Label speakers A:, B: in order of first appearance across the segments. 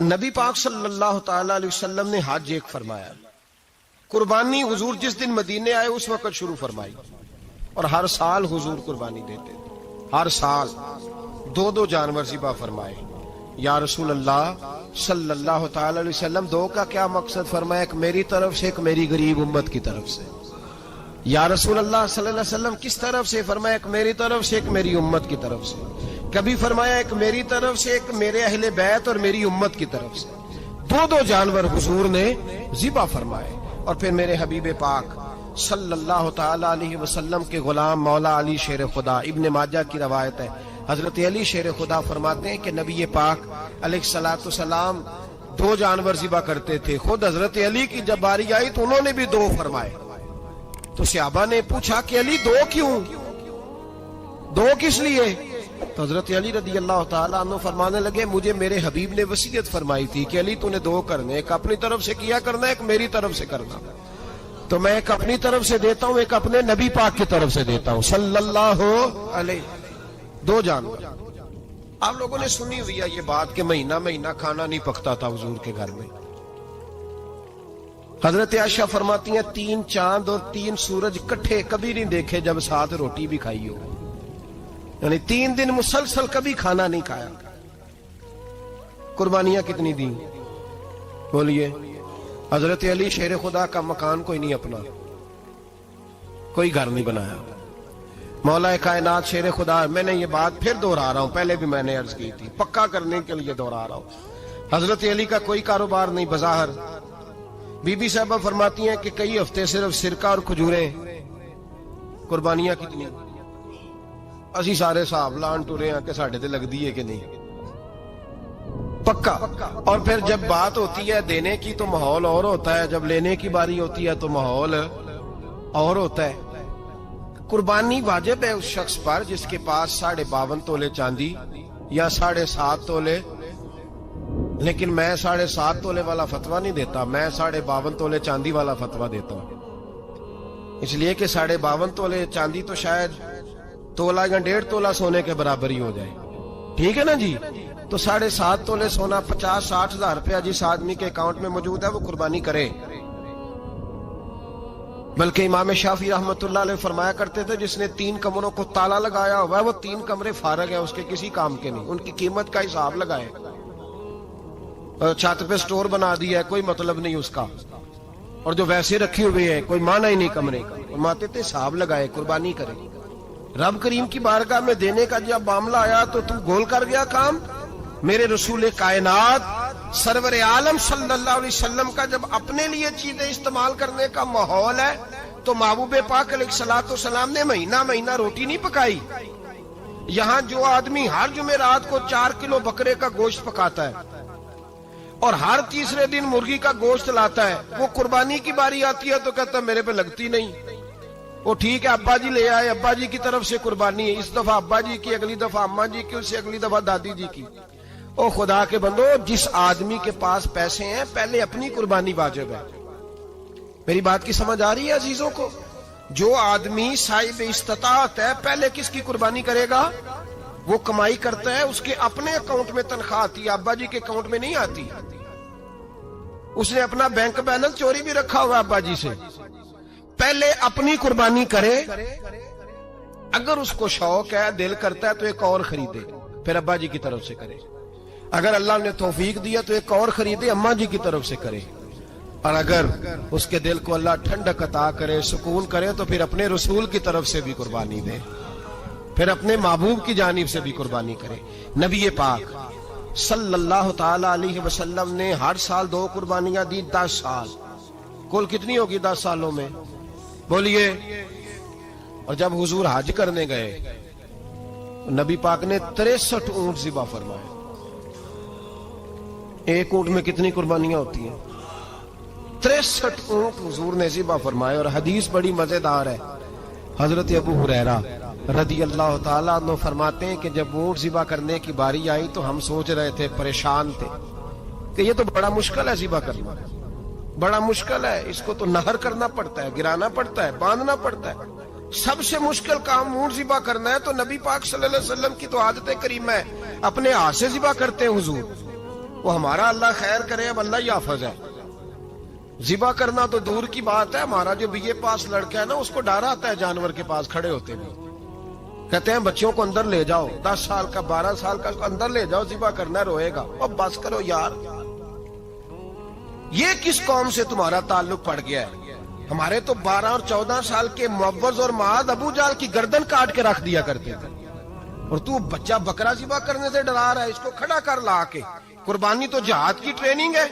A: نبی پاک صلی اللہ تعالی علیہ وسلم نے حج ایک فرمایا، قربانی حضور جس دن مدینے آئے اس وقت شروع فرمائی، اور ہر سال حضور قربانی دیتے تھے، ہر سال دو جانور ذبح فرمائے۔ یا رسول اللہ صلی اللہ تعالی علیہ وسلم، دو کا کیا مقصد فرمایا؟ ایک میری طرف سے، ایک میری غریب امت کی طرف سے۔ یا رسول اللہ صلی اللہ علیہ وسلم کس طرف سے فرمایا؟ ایک میری طرف سے، ایک میری امت کی طرف سے۔ کبھی فرمایا ایک میری طرف سے، ایک میرے اہل بیت اور میری امت کی طرف سے۔ دو جانور حضور نے ذبح فرمائے، اور پھر میرے حبیب پاک صلی اللہ تعالی علیہ وسلم کے غلام مولا علی شیر خدا، ابن ماجہ کی روایت ہے، حضرت علی شیر خدا فرماتے ہیں کہ نبی پاک علیہ الصلوۃ والسلام دو جانور ذبح کرتے تھے۔ خود حضرت علی کی جب باری آئی تو انہوں نے بھی دو فرمائے۔ تو صحابہ نے پوچھا کہ علی دو کیوں؟ دو کس لیے؟ تو حضرت علی رضی اللہ تعالیٰ عنہ فرمانے لگے، مجھے میرے حبیب نے وصیت فرمائی تھی کہ علی تو نے دو کرنے، ایک اپنی طرف سے کیا کرنا، ایک میری طرف سے کرنا۔ تو میں ایک اپنی طرف سے دیتا ہوں، ایک اپنے نبی پاک کی طرف سے دیتا ہوں صلی اللہ علیہ۔ دو جانور۔ آپ لوگوں نے سنی ہوئی ہے یہ بات کہ مہینہ کھانا نہیں پکتا تھا حضور کے گھر میں۔ حضرت عائشہ فرماتی ہیں 3 چاند اور 3 سورج کٹھے کبھی نہیں دیکھے جب ساتھ روٹی بھی کھائی ہو، یعنی 3 دن مسلسل کبھی کھانا نہیں کھایا۔ قربانیاں کتنی دیں؟ بولیے۔ حضرت علی شیر خدا کا مکان کوئی نہیں اپنا، کوئی گھر نہیں بنایا۔ مولا کائنات شیر خدا، میں نے یہ بات پھر دوہرا رہا ہوں، پہلے بھی میں نے عرض کی تھی، پکا کرنے کے لیے دوہرا رہا ہوں۔ حضرت علی کا کوئی کاروبار نہیں بظاہر۔ بی بی صاحبہ فرماتی ہیں کہ کئی ہفتے صرف سرکہ اور کھجوریں۔ قربانیاں کتنی؟ اسی سارے صاحب لان ٹورے ہیں کہ ساڑھے تے لگ دیئے کہ نہیں، پکا۔ اور پھر جب بات ہوتی ہے دینے کی تو ماحول اور ہوتا ہے، جب لینے کی باری ہوتی ہے تو ماحول اور ہوتا ہے۔ قربانی واجب ہے اس شخص پر جس کے پاس 52.5 تولے چاندی یا 7.5 تولے، لیکن میں 7.5 تولے والا فتویٰ نہیں دیتا، میں 52.5 تولے چاندی والا فتویٰ دیتا ہوں، اس لیے کہ 52.5 تولے چاندی تو شاید تولہ یا 1.5 تولہ سونے کے برابر ہی ہو جائے، ٹھیک ہے نا جی؟ تو 7.5 تولے سونا 50-60 ہزار روپیہ جس آدمی کے اکاؤنٹ میں موجود ہے وہ قربانی کرے۔ بلکہ امام شافعی رحمت اللہ علیہ فرمایا کرتے تھے جس نے 3 کمروں کو تالا لگایا ہوا ہے وہ 3 کمرے فارغ ہیں، اس کے کسی کام کے نہیں، ان کی قیمت کا حساب لگائے۔ چھت پہ سٹور بنا دیا ہے، کوئی مطلب نہیں اس کا، اور جو ویسے رکھے ہوئے ہیں کوئی معنی ہی نہیں کمرے کا، فرماتے تھے حساب لگائے، قربانی کرے۔ رب کریم کی بارگاہ میں دینے کا جب معاملہ آیا تو تو گول کر گیا کام۔ میرے رسول کائنات سرور عالم صلی اللہ علیہ وسلم کا جب اپنے لیے چیزیں استعمال کرنے کا ماحول ہے تو محبوب پاک علیہ الصلوۃ والسلام نے مہینہ روٹی نہیں پکائی۔ یہاں جو آدمی ہر جمعرات کو 4 کلو بکرے کا گوشت پکاتا ہے اور ہر تیسرے دن مرغی کا گوشت لاتا ہے، وہ قربانی کی باری آتی ہے تو کہتا ہے میرے پہ لگتی نہیں۔ وہ ٹھیک ہے ابا جی لے آئے، ابا جی کی طرف سے قربانی ہے، اس دفعہ ابا جی کی، اگلی دفعہ اماں جی کی، اس سے اگلی دفعہ دادی جی کی۔ او خدا کے بندو، جس آدمی کے پاس پیسے ہیں پہلے اپنی قربانی واجب ہے۔ میری بات کی سمجھ آ رہی ہے عزیزوں کو؟ جو آدمی صاحب استطاعت ہے پہلے کس کی قربانی کرے گا؟ وہ کمائی کرتا ہے، اس کے اپنے اکاؤنٹ میں تنخواہ آتی ہے، ابا جی کے اکاؤنٹ میں نہیں آتی۔ اس نے اپنا بینک بیلنس چوری بھی رکھا ہوا ابا جی سے۔ پہلے اپنی قربانی کرے، اگر اس کو شوق ہے، دل کرتا ہے تو ایک اور خریدے، پھر ابا جی کی طرف سے کرے۔ اگر اللہ نے توفیق دیا تو ایک اور خریدے، اماں جی کی طرف سے کرے۔ اور اگر اس کے دل کو اللہ ٹھنڈک عطا کرے، سکون کرے، تو پھر اپنے رسول کی طرف سے بھی قربانی دے، پھر اپنے محبوب کی جانب سے بھی قربانی کرے۔ نبی پاک صلی اللہ تعالی علیہ وسلم نے ہر سال 2 قربانیاں دی، 10 سال۔ کل کتنی ہوگی 10 سالوں میں؟ بولیے۔ اور جب حضور حج کرنے گئے نبی پاک نے 63 اونٹ ذبح فرمائے۔ ایک اونٹ میں کتنی قربانیاں ہوتی ہیں؟ 63 اونٹ حضور نے ذبح فرمائے۔ اور حدیث بڑی مزیدار ہے، حضرت ابو ہریرہ رضی اللہ تعالیٰ عنہ فرماتے ہیں کہ جب اونٹ ذبح کرنے کی باری آئی تو ہم سوچ رہے تھے، پریشان تھے کہ یہ تو بڑا مشکل ہے ذبح کرنا، بڑا مشکل ہے، اس کو تو نہر کرنا پڑتا ہے، گرانا پڑتا ہے، باندھنا پڑتا ہے، سب سے مشکل کام اونٹ ذبح کرنا ہے۔ تو نبی پاک صلی اللہ علیہ وسلم کی تو عادت کریمہ ہے، اپنے ہاتھ سے ذبح کرتے ہیں حضور۔ وہ ہمارا اللہ خیر کرے، اب اللہ ہی حافظ ہے. ذبح کرنا تو دور کی بات ہے، ہمارا جو بی اے پاس لڑکا ہے نا، اس کو ڈر آتا ہے جانور کے پاس کھڑے ہوتے ہوئے. کہتے ہیں بچوں کو اندر لے جاؤ، 10 سال کا 12 سال کا اندر لے جاؤ، ذبح کرنا روئے گا. اور بس کرو یار، یہ کس قوم سے تمہارا تعلق پڑ گیا ہے؟ ہمارے تو 12 اور 14 سال کے معوذ اور معاذ ابو جہل کی گردن کاٹ کے رکھ دیا کرتے تھے، اور تو بچہ بکرا ذبح کرنے سے ڈرا رہا ہے. اس کو کھڑا کر لا کے، قربانی تو جہاد کی ٹریننگ ہے.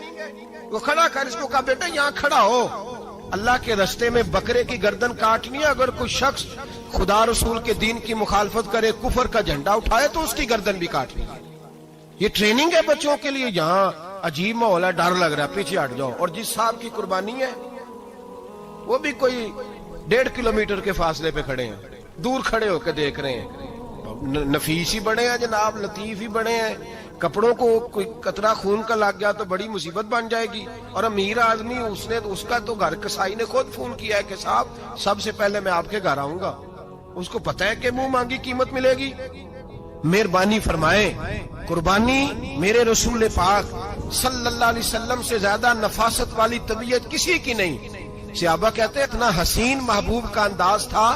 A: وہ کھڑا کر، اس کو کہا بیٹا یہاں کھڑا ہو، اللہ کے رستے میں بکرے کی گردن کاٹنی ہے. اگر کوئی شخص خدا رسول کے دین کی مخالفت کرے، کفر کا جھنڈا اٹھائے، تو اس کی گردن بھی کاٹنی ہے. یہ ٹریننگ ہے بچوں کے لیے. یہاں عجیب ماحول ہے، ڈر لگ رہا ہے، پیچھے ہٹ جاؤ. اور جس صاحب کی قربانی ہے وہ بھی کوئی 1.5 کلومیٹر کے فاصلے پہ کھڑے ہیں، دور کھڑے ہو کے دیکھ رہے ہیں. نفیس ہی بڑے ہیں جناب، لطیف ہی بڑے ہیں. کپڑوں کو کوئی قطرہ خون کا لگ گیا تو بڑی مصیبت بن جائے گی. اور امیر آدمی، اس کا تو گھر کسائی نے خود فون کیا ہے کہ صاحب سب سے پہلے میں آپ کے گھر آؤں گا. اس کو پتہ ہے کہ منہ مانگی قیمت ملے گی. مہربانی فرمائیں، قربانی میرے رسول پاک صلی اللہ علیہ وسلم سے زیادہ نفاست والی طبیعت کسی کی نہیں. صحابہ کہتے ہیں اتنا حسین محبوب کا انداز تھا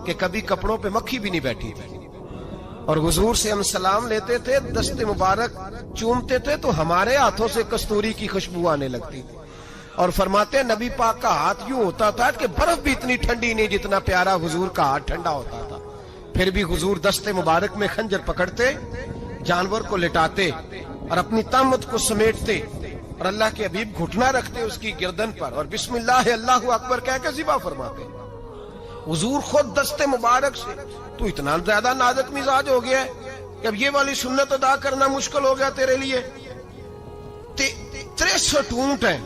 A: کہ کبھی کپڑوں پہ مکھی بھی نہیں بیٹھی تھی. اور حضور سے ہم سلام لیتے تھے، دست مبارک چومتے تھے تو ہمارے ہاتھوں سے کستوری کی خوشبو آنے لگتی تھی. اور فرماتے ہیں نبی پاک کا ہاتھ یوں ہوتا تھا کہ برف بھی اتنی ٹھنڈی نہیں جتنا پیارا حضور کا ہاتھ ٹھنڈا ہوتا تھا. پھر بھی حضور دست مبارک میں خنجر پکڑتے، جانور کو لٹاتے اور اپنی طامت کو سمیٹتے، اور اللہ کے حبیب گھٹنا رکھتے اس کی گردن پر، اور بسم اللہ اللہ اکبر کہہ کے ذبح فرماتے. حضور خود دست مبارک سے. تو اتنا زیادہ نازک مزاج ہو گیا ہے کہ اب یہ والی سنت ادا کرنا مشکل ہو گیا تیرے لیے. 63 اونٹ ہیں.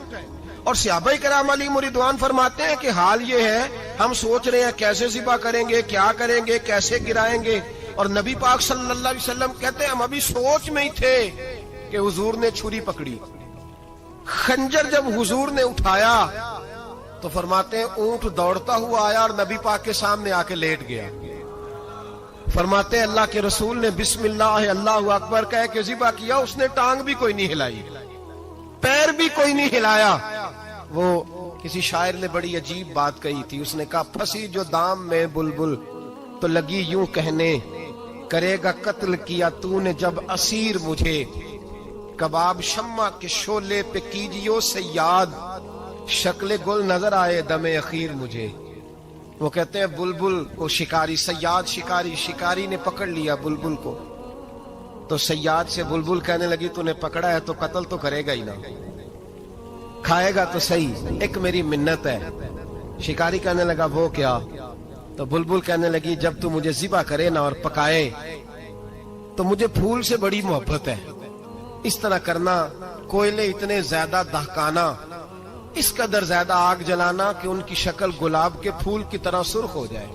A: اور صحابہ کرام علیہم رضوان فرماتے ہیں کہ حال یہ ہے، ہم سوچ رہے ہیں کیسے ذبح کریں گے، کیا کریں گے، کیسے گرائیں گے. اور نبی پاک صلی اللہ علیہ وسلم کہتے ہیں ہم ابھی سوچ میں ہی تھے کہ حضور نے چھری پکڑی. خنجر جب حضور نے اٹھایا تو فرماتے ہیں اونٹ دوڑتا ہوا آیا اور نبی پاک کے سامنے آ کے لیٹ گیا. فرماتے ہیں اللہ کے رسول نے بسم اللہ اللہ اکبر کہہ کے ذبح کیا. اس نے ٹانگ بھی کوئی نہیں ہلائی، پیر بھی کوئی نہیں ہلایا. وہ کسی شاعر نے بڑی عجیب بات کہی تھی. اس نے کہا پھنسی جو دام میں بلبل تو لگی یوں کہنے، کرے گا قتل کیا تو نے جب اسیر مجھے، کباب شمع کے شعلے پہ کیجیو سیاد، شکل گل نظر آئے دم اخیر مجھے. وہ کہتے ہیں بلبل کو شکاری، سیاد شکاری نے پکڑ لیا بلبل کو، تو سیاد سے بلبل کہنے لگی تو نے پکڑا ہے تو قتل تو کرے گا ہی نا، کھائے گا تو صحیح، ایک میری منت ہے. شکاری کہنے لگا وہ کیا؟ تو بلبل کہنے لگی جب تو مجھے ذبح کرے نا اور پکائے تو مجھے پھول سے بڑی محبت ہے. اس طرح کرنا، کوئلے اتنے زیادہ دہکانا، اس قدر زیادہ آگ جلانا کہ ان کی شکل گلاب کے پھول کی طرح سرخ ہو جائے.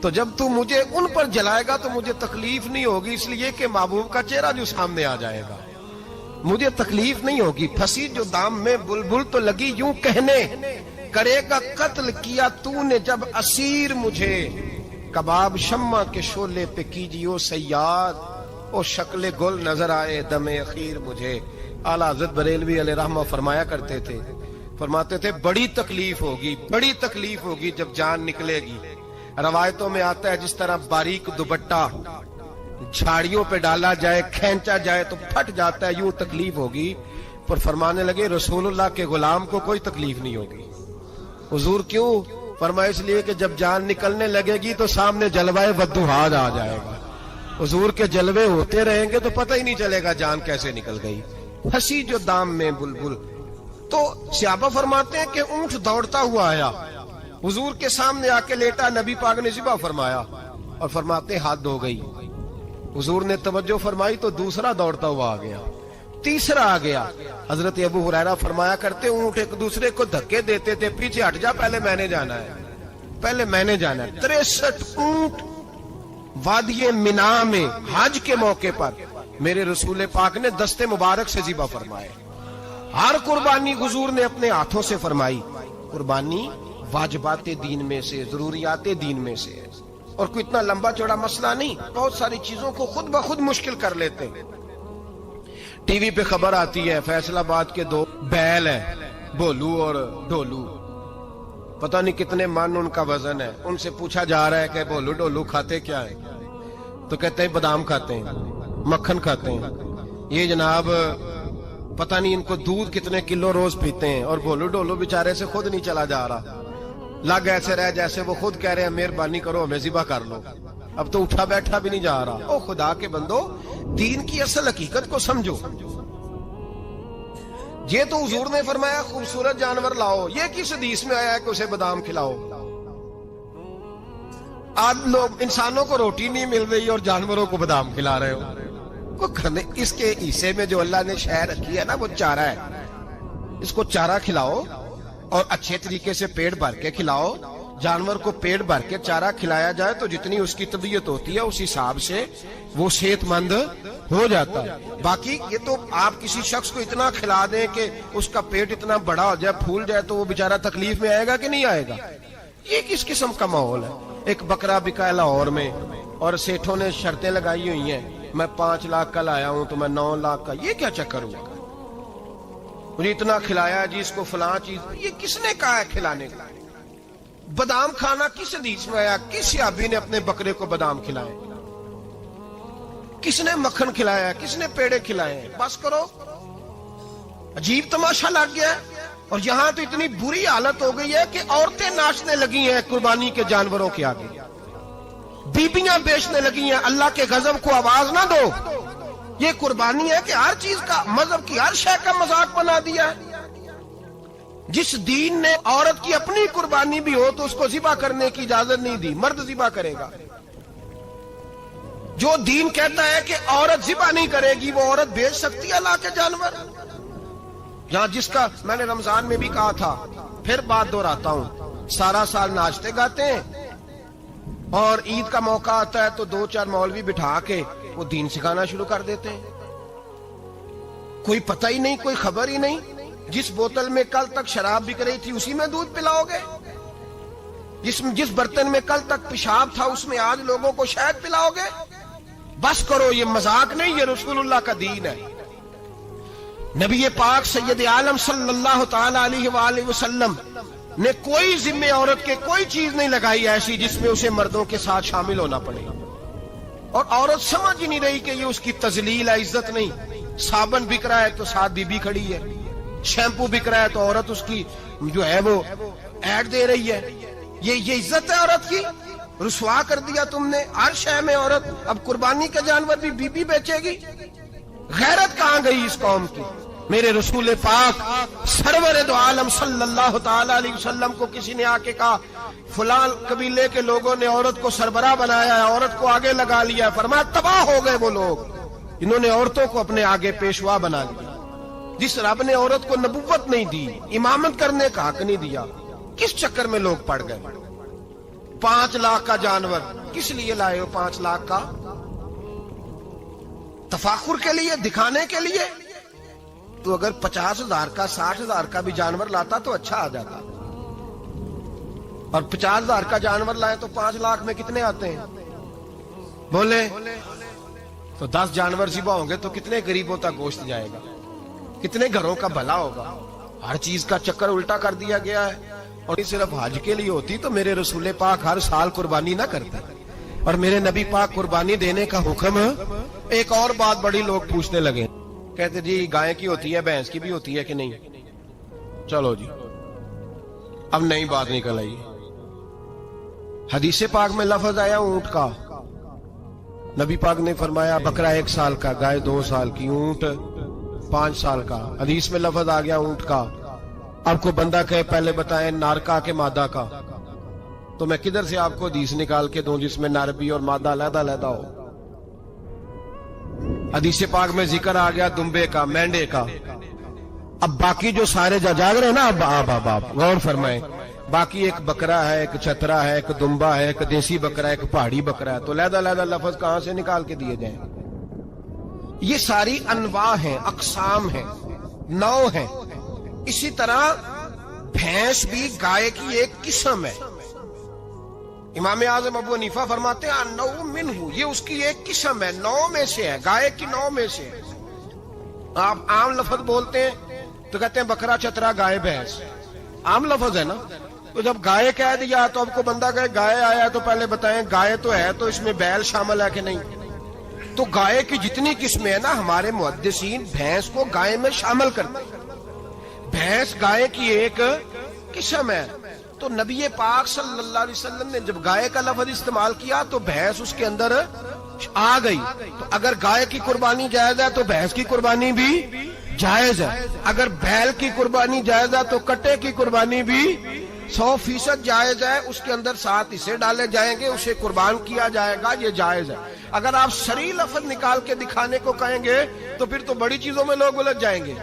A: تو جب تو مجھے ان پر جلائے گا تو مجھے تکلیف نہیں ہوگی، اس لیے کہ محبوب کا چہرہ جو سامنے آ جائے گا مجھے تکلیف نہیں ہوگی. پھنسی جو دام میں بلبل تو لگی یوں کہنے، کرے گا قتل کیا تو نے جب اسیر مجھے، کباب شمع کے شعلے پہ کیجیو سیاد، او شکل گل نظر آئے دم اخیر مجھے. اعلیٰ حضرت بریلوی علیہ رحمہ فرمایا کرتے تھے، فرماتے تھے بڑی تکلیف ہوگی جب جان نکلے گی. روایتوں میں آتا ہے جس طرح باریک دوپٹہ جھاڑیوں پہ ڈالا جائے، کھینچا جائے تو پھٹ جاتا ہے، یوں تکلیف ہوگی. پر فرمانے لگے رسول اللہ کے غلام کو کوئی تکلیف نہیں ہوگی. حضور کیوں؟ فرمایا اس لیے کہ جب جان نکلنے لگے گی تو سامنے جلوہ ودوحاد آ جائے گا. حضور کے جلوے ہوتے رہیں گے تو پتہ ہی نہیں چلے گا جان کیسے نکل گئی. ہنسی جو دام میں بلبل. تو صحابہ فرماتے ہیں کہ اونٹ دوڑتا ہوا آیا، حضور کے سامنے آ کے لیٹا، نبی پاک نے ذبح فرمایا اور فرماتے ہاتھ دھو گئی. حضور نے توجہ فرمائی تو دوسرا دوڑتا ہوا آ گیا، تیسرا آ گیا. حضرت ابو ہریرہ فرمایا کرتے اونٹ ایک دوسرے کو دھکے دیتے تھے، پیچھے ہٹ جا، پہلے میں نے جانا ہے. 63 اونٹ وادی منا میں حج کے موقع پر میرے رسول پاک نے دست مبارک سے ذبح فرمائے. ہر قربانی حضور نے اپنے ہاتھوں سے فرمائی. قربانی واجبات دین میں سے، ضروریات دین میں سے، اور کوئی اتنا لمبا چوڑا مسئلہ نہیں. بہت ساری چیزوں کو خود بخود مشکل کر لیتے ہیں. ٹی وی پہ خبر آتی ہے فیصل آباد کے 2 بیل ہیں، بھولو اور ڈھولو، پتہ نہیں کتنے من ان کا وزن ہے. ان سے پوچھا جا رہا ہے کہ بھولو ڈھولو کھاتے کیا ہیں؟ تو کہتے ہیں بادام کھاتے ہیں، مکھن کھاتے ہیں. یہ جناب پتہ نہیں ان کو دودھ کتنے کلو روز پیتے ہیں، اور بھولو ڈھولو بیچارے سے خود نہیں چلا جا رہا، لگ ایسے رہ جیسے وہ خود کہہ رہے ہیں مہربانی کرو ہمیں ذبح کر لو. اب تو اٹھا بیٹھا بھی نہیں جا رہا. او خدا کے بندو، دین کی اصل حقیقت کو سمجھو. یہ تو حضور نے فرمایا خوبصورت جانور لاؤ، یہ کس حدیث میں آیا ہے کہ اسے بادام کھلاؤ؟ آج لوگ انسانوں کو روٹی نہیں مل رہی اور جانوروں کو بادام کھلا رہے ہو. کو کھانے اس کے حصے میں جو اللہ نے شے رکھی ہے نا وہ چارہ ہے. اس کو چارہ کھلاؤ اور اچھے طریقے سے پیٹ بھر کے کھلاؤ. جانور کو پیٹ بھر کے چارہ کھلایا جائے تو جتنی اس کی طبیعت ہوتی ہے اس حساب سے وہ صحت مند ہو جاتا ہے. باقی یہ تو آپ کسی شخص کو اتنا کھلا دیں کہ اس کا پیٹ اتنا بڑا ہو جائے، پھول جائے، تو وہ بیچارہ تکلیف میں آئے گا کہ نہیں آئے گا؟ یہ کس قسم کا ماحول ہے؟ ایک بکرا بکا ہے لاہور میں اور سیٹھوں نے شرطیں لگائی ہوئی ہیں، میں 5 لاکھ کا لایا ہوں تو میں 9 لاکھ کا. یہ کیا چکر ہوا؟ مجھے اتنا کھلایا جی اس کو فلاں چیز. یہ کس نے کہا ہے کھلانے کا؟ بادام کھانا کس حدیث میں آیا؟ کس صحابی نے اپنے بکرے کو بادام کھلائے؟ کس نے مکھن کھلایا؟ کس نے پیڑے کھلائے؟ بس کرو. عجیب تماشا لگ گیا ہے. اور یہاں تو اتنی بری حالت ہو گئی ہے کہ عورتیں ناچنے لگی ہیں قربانی کے جانوروں کے آگے، بیبیاں بیچنے لگی ہیں. اللہ کے غضب کو آواز نہ دو. یہ قربانی ہے کہ ہر چیز کا، مذہب کی ہر شے کا مذاق بنا دیا ہے. جس دین نے عورت کی اپنی قربانی بھی ہو تو اس کو ذبح کرنے کی اجازت نہیں دی، مرد ذبح کرے گا. جو دین کہتا ہے کہ عورت ذبح نہیں کرے گی، وہ عورت بیچ سکتی ہے اللہ کے جانور؟ یہاں جس کا میں نے رمضان میں بھی کہا تھا، پھر بات دہراتا ہوں، سارا سال ناچتے گاتے ہیں اور عید کا موقع آتا ہے تو 2-4 مولوی بٹھا کے وہ دین سکھانا شروع کر دیتے ہیں. کوئی پتہ ہی نہیں، کوئی خبر ہی نہیں. جس بوتل میں کل تک شراب بک رہی تھی اسی میں دودھ پلاؤ گے؟ جس برتن میں کل تک پیشاب تھا اس میں آج لوگوں کو شہد پلاؤ گے؟ بس کرو، یہ مذاق نہیں، یہ رسول اللہ کا دین ہے. نبی پاک سید عالم صلی اللہ تعالی علیہ وآلہ وسلم نے کوئی ذمہ عورت کے کوئی چیز نہیں لگائی ایسی جس میں اسے مردوں کے ساتھ شامل ہونا پڑے. اور عورت سمجھ ہی نہیں رہی کہ یہ اس کی تذلیل ہے، عزت نہیں. صابن بک رہا ہے تو ساتھ بی بی کھڑی ہے، شیمپو بک رہا ہے تو عورت اس کی جو ہے وہ ایڈ دے رہی ہے. یہ عزت ہے عورت کی؟ رسوا کر دیا تم نے ہر شے میں عورت. اب قربانی کا جانور بھی بی بی بیچے گی؟ غیرت کہاں گئی اس قوم کی؟ میرے رسول پاک سرور دو عالم صلی اللہ تعالی علیہ وسلم کو کسی نے آ کے کہا فلاں قبیلے کے لوگوں نے عورت کو سربراہ بنایا ہے، عورت کو آگے لگا لیا ہے. فرمایا تباہ ہو گئے وہ لوگ، انہوں نے عورتوں کو اپنے آگے پیشوا بنا لیا. جس رب نے عورت کو نبوت نہیں دی، امامت کرنے کا حق نہیں دیا، کس چکر میں لوگ پڑ گئے؟ 5 لاکھ کا جانور کس لیے لائے ہو؟ 5 لاکھ کا تفاخر کے لیے، دکھانے کے لیے؟ تو اگر 50,000 کا 60,000 کا بھی جانور لاتا تو اچھا آ جاتا. اور 50,000 کا جانور لائے تو 5 لاکھ میں کتنے آتے ہیں؟ بولے تو 10 جانور ذبح ہوں گے تو کتنے غریبوں تک گوشت جائے گا؟ کتنے گھروں کا بھلا ہوگا؟ ہر چیز کا چکر الٹا کر دیا گیا ہے. اور یہ صرف حج کے لیے ہوتی تو میرے رسول پاک ہر سال قربانی نہ کرتے. اور میرے نبی پاک قربانی دینے کا حکم. ایک اور بات بڑی لوگ پوچھنے لگے، کہتے جی گائے کی ہوتی ہے، بھینس کی بھی ہوتی ہے کہ نہیں؟ چلو جی اب نئی بات نکل آئی. حدیث پاک میں لفظ آیا اونٹ کا. نبی پاک نے فرمایا بکرا 1 سال کا، گائے 2 سال کی، اونٹ 5 سال کا. حدیث میں لفظ آ گیا اونٹ کا. آپ کو بندہ کہے پہلے بتائیں نر کا کہ مادہ کا، تو میں کدھر سے آپ کو حدیث نکال کے دوں جس میں نر بھی اور مادہ علیحدہ علیحدہ ہو؟ حدیث پاک میں ذکر آ گیا دمبے کا، مینڈے کا. اب باقی جو سارے جاگ رہے ہیں نا، اب غور فرمائیں، باقی ایک بکرا ہے، ایک چترا ہے، ایک دمبا ہے، ایک دیسی بکرا ہے، ایک پہاڑی بکرا ہے، تو علیحدہ علیحدہ لفظ کہاں سے نکال کے دیے جائیں؟ یہ ساری انواع ہیں، اقسام ہیں، نوع ہیں. اسی طرح بھینس بھی گائے کی ایک قسم ہے. امام اعظم ابو حنیفہ فرماتے ہیں النوع منہ، یہ اس کی ایک قسم ہے، 9 میں سے ہے، گائے کی 9 میں سے ہے. آپ عام لفظ بولتے ہیں تو کہتے ہیں بکرا چترا گائے بھینس، عام لفظ ہے نا. تو جب گائے کہہ دیا تو اب کو بندہ کہے گائے آیا تو پہلے بتائیں گائے تو ہے تو اس میں بیل شامل ہے کہ نہیں. تو گائے کی جتنی قسمیں ہیں نا ہمارے محدثین بھینس کو گائے میں شامل کرتے ہیں. بھینس گائے کی ایک قسم ہے. تو نبی پاک صلی اللہ علیہ وسلم نے جب گائے کا لفظ استعمال کیا تو بھینس اس کے اندر آ گئی. تو اگر گائے کی قربانی جائز ہے تو بھینس کی قربانی بھی جائز ہے. اگر بیل کی قربانی جائز ہے تو کٹے کی قربانی بھی 100% جائز ہے. اس کے اندر 7 حصے ڈالے جائیں گے، اسے قربان کیا جائے گا، یہ جائز ہے. اگر آپ صریح لفظ نکال کے دکھانے کو کہیں گے تو پھر تو بڑی چیزوں میں لوگ الجھ جائیں گے.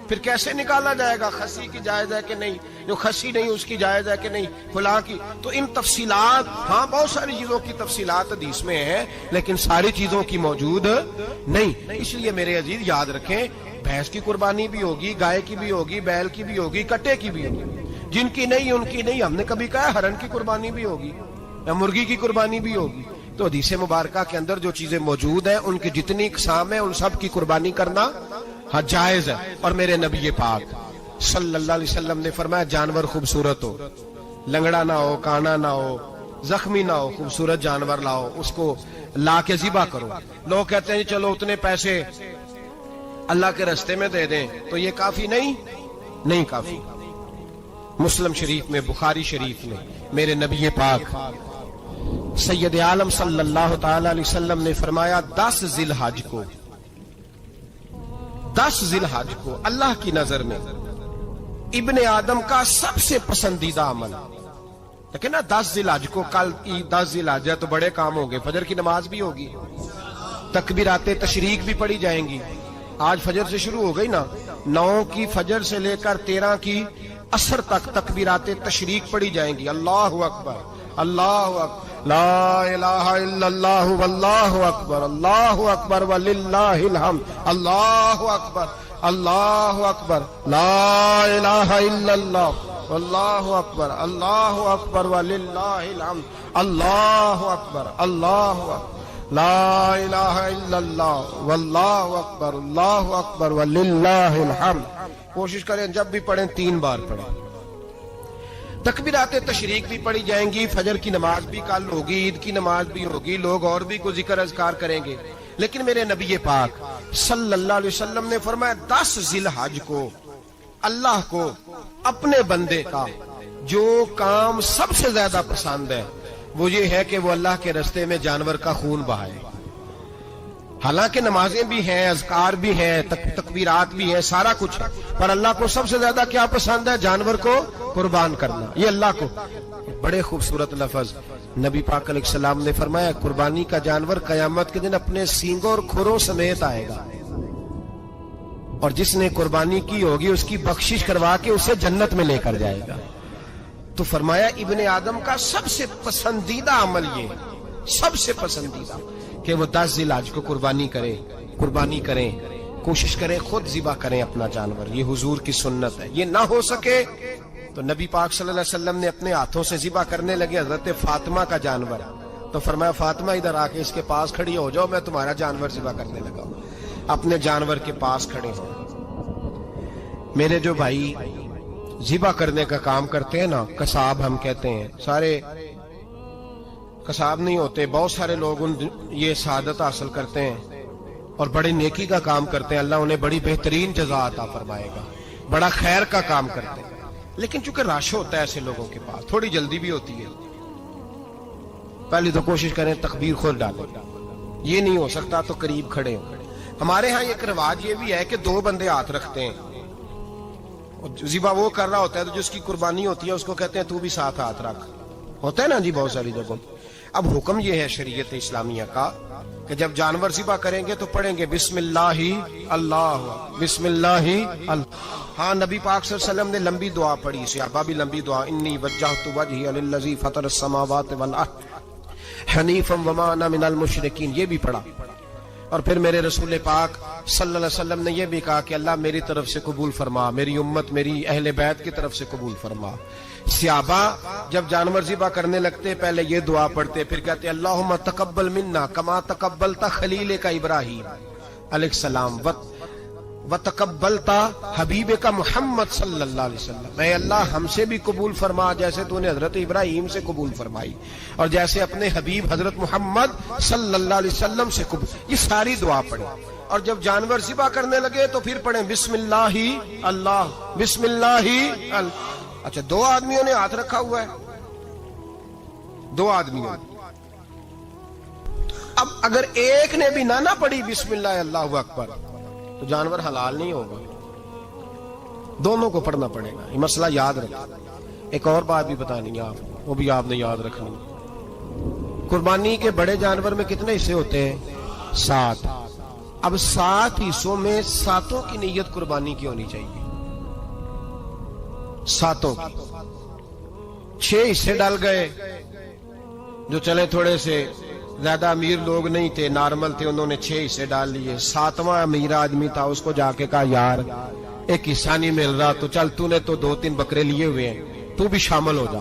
A: پھر کیسے نکالا جائے گا خسی کی جائز ہے کہ نہیں، جو خسی نہیں اس کی جائز ہے کہ نہیں، فلاں کی. تو ان تفصیلات، ہاں بہت ساری چیزوں کی تفصیلات حدیث میں ہیں لیکن ساری چیزوں کی موجود نہیں. اس لیے میرے عزیز یاد رکھیں، بھینس کی قربانی بھی ہوگی، گائے کی بھی ہوگی، بیل کی بھی ہوگی، کٹے کی بھی ہوگی. جن کی نہیں ان کی نہیں. ہم نے کبھی کہا ہرن کی قربانی بھی ہوگی یا مرغی کی قربانی بھی ہوگی. تو حدیث مبارکہ کے اندر جو چیزیں موجود ہیں ان کی جتنی اقسام ہیں ان سب کی قربانی کرنا ہاں جائز ہے. اور میرے نبی پاک صلی اللہ علیہ وسلم نے فرمایا جانور خوبصورت ہو، لنگڑا نہ ہو، کانا نہ ہو، زخمی نہ ہو، خوبصورت جانور لاؤ، اس کو لا کے ذبح کرو. لوگ کہتے ہیں چلو اتنے پیسے اللہ کے راستے میں دے دیں تو یہ کافی نہیں کافی. مسلم شریف میں، بخاری شریف میں میرے نبی پاک سید عالم صلی اللہ تعالی علیہ وسلم نے فرمایا 10 ذی الحج کو اللہ کی نظر میں ابن آدم کا سب سے پسندیدہ عمل. لیکن نا 10 ذی الحج کو، کل کی 10 ذی الحج ہے تو بڑے کام ہوں گے. فجر کی نماز بھی ہوگی، تکبیرات تشریق بھی پڑھی جائیں گی. آج فجر سے شروع ہو گئی نا، 9 کی فجر سے لے کر 13 کی عصر تک تکبیرات تشریق پڑھی جائیں گی. اللہ اکبر، اللہ اکبر، لا الہ الا اللہ واللہ اکبر، اللہ اکبر وللہ الحمد، اللہ اکبر، اللہ اکبر، لا الہ الا اللہ واللہ اکبر، اللہ اکبر وللہ الحمد، اللہ اکبر، اللہ اکبر، لا الہ الا اللہ واللہ اکبر، اللہ اکبر وللہ الحمد. کوشش کریں جب بھی پڑھیں 3 بار پڑھیں. تکبیرات تشریق بھی پڑھی جائیں گی، فجر کی نماز بھی کل ہوگی، عید کی نماز بھی ہوگی، لوگ اور بھی کوئی ذکر اذکار کریں گے. لیکن میرے نبی پاک صلی اللہ علیہ وسلم نے فرمایا 10 ذی الحج کو اللہ کو اپنے بندے کا جو کام سب سے زیادہ پسند ہے وہ یہ ہے کہ وہ اللہ کے راستے میں جانور کا خون بہائے. حالانکہ نمازیں بھی ہیں، اذکار بھی ہیں، تکبیرات بھی ہیں، سارا کچھ ہے، پر اللہ کو سب سے زیادہ کیا پسند ہے؟ جانور کو قربان کرنا. یہ اللہ کو بڑے خوبصورت لفظ نبی پاک علیہ السلام نے فرمایا قربانی کا جانور قیامت کے دن اپنے سینگوں اور کھروں سمیت آئے گا، اور جس نے قربانی کی ہوگی اس کی بخشش کروا کے اسے جنت میں لے کر جائے گا. تو فرمایا ابن آدم کا سب سے پسندیدہ عمل یہ، سب سے پسندیدہ، کہ وہ 10 ذی الحج کو قربانی کریں، کوشش کریں خود ذبح کریں اپنا جانور. یہ حضور کی سنت ہے. یہ نہ ہو سکے تو نبی پاک صلی اللہ علیہ وسلم نے اپنے ہاتھوں سے ذبح کرنے لگے حضرت فاطمہ کا جانور. تو فرمایا فاطمہ ادھر آ کے اس کے پاس کھڑی ہو جاؤ، میں تمہارا جانور ذبح کرنے لگا ہوں. اپنے جانور کے پاس کھڑے ہو. میرے جو بھائی ذبح کرنے کا کام کرتے ہیں نا، قصاب ہم کہتے ہیں، سارے قصاب نہیں ہوتے، بہت سارے لوگ یہ سعادت حاصل کرتے ہیں اور بڑی نیکی کا کام کرتے ہیں. اللہ انہیں بڑی بہترین جزا عطا فرمائے گا، بڑا خیر کا کام کرتے ہیں. لیکن چونکہ رش ہوتا ہے ایسے لوگوں کے پاس، تھوڑی جلدی بھی ہوتی ہے. پہلی تو کوشش کریں تکبیر خود ڈالیں، یہ نہیں ہو سکتا تو قریب کھڑے ہوں. ہمارے ہاں ایک رواج یہ بھی ہے کہ 2 بندے ہاتھ رکھتے ہیں، ذبح وہ کر رہا ہوتا ہے تو جس کی قربانی ہوتی ہے اس کو کہتے ہیں تو بھی ساتھ ہاتھ رکھ. ہوتا ہے نا جی بہت ساری جگہوں. اب حکم یہ ہے شریعت اسلامیہ کا کہ جب جانور ذبح کریں گے تو پڑھیں گے بسم اللہ اللہ، بسم اللہ اللہ. ہاں نبی پاک صلی اللہ علیہ وسلم نے لمبی دعا پڑھی، صحابہ بھی لمبی دعا، انی وجہت وجہی للذی فطر السماوات والارض حنیفا وما انا من المشرکین، یہ بھی پڑھا. اور پھر میرے رسول پاک صلی اللہ علیہ وسلم نے یہ بھی کہا کہ اللہ میری طرف سے قبول فرما، میری امت، میری اہل بیت کی طرف سے قبول فرما. صحابہ جب جانور ذبح کرنے لگتے پہلے یہ دعا پڑھتے، پھر کہتے اللہم تقبل منا کما تقبلت خلیل کا ابراہیم علیہ السلام وَتَقَبَّلْتَ حبیب کا محمد صلی اللہ علیہ وسلم، اے اللہ ہم سے بھی قبول فرما جیسے تو نے حضرت ابراہیم سے قبول فرمائی، اور جیسے اپنے حبیب حضرت محمد صلی اللہ علیہ وسلم سے قبول. یہ ساری دعا پڑھیں، اور جب جانور ذبح کرنے لگے تو پھر پڑھیں بسم اللہ اللہ، بسم اللہ اللہ. اچھا، دو آدمیوں نے ہاتھ رکھا ہوا ہے، دو آدمیوں. اب اگر ایک نے بھی نہ پڑھی بسم اللہ اللہ اکبر تو جانور حلال نہیں ہوگا، دونوں کو پڑھنا پڑے گا. یہ مسئلہ یاد رکھیں. ایک اور بات بھی بتانی ہے آپ کو، وہ بھی آپ نے یاد رکھنی. قربانی کے بڑے جانور میں کتنے حصے ہوتے ہیں؟ 7. اب 7 حصوں میں 7 کی نیت قربانی کی ہونی چاہیے. 7 کی 6 حصے ڈال گئے، جو چلے تھوڑے سے زیادہ امیر لوگ نہیں تھے، نارمل تھے، انہوں نے 6 حصے ڈال لیے. 7واں امیر آدمی تھا، اس کو جا کے کہا یار ایک حصہ نہیں مل رہا، تو چل تو نے تو 2-3 بکرے لیے ہوئے ہیں، تو بھی شامل ہو جا.